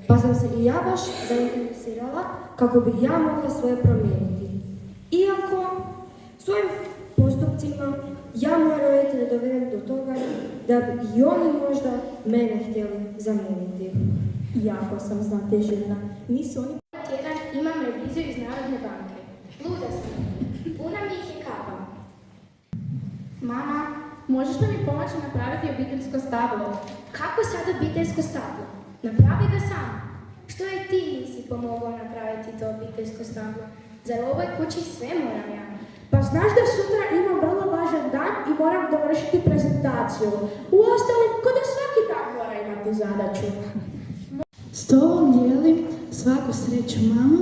Pa sam se i ja baš zainteresirala kako bi ja mogla svoje promijeniti. Iako svojim postupcima ja moje roditelje dovedem do toga da bi i oni možda mene htjeli zamijeniti. Jako sam znatiželjna. Nisu oni... Tjedan imam reviziju iz Narodne banke. Luda sam. Puna mi ih je kapa. Mama, možeš li mi pomoći napraviti obiteljsko stablo? Kako sad obiteljsko stablo? Napravi ga sam. Što je ti nisi pomogla napraviti to obiteljsko stablo? Zar u ovoj kući sve moram ja? Pa znaš da sutra imam vrlo važan dan i moram dovršiti prezentaciju. Uostalom, ko da svaki dan mora imati zadaću. S tobom dijelim svaku sreću, mama.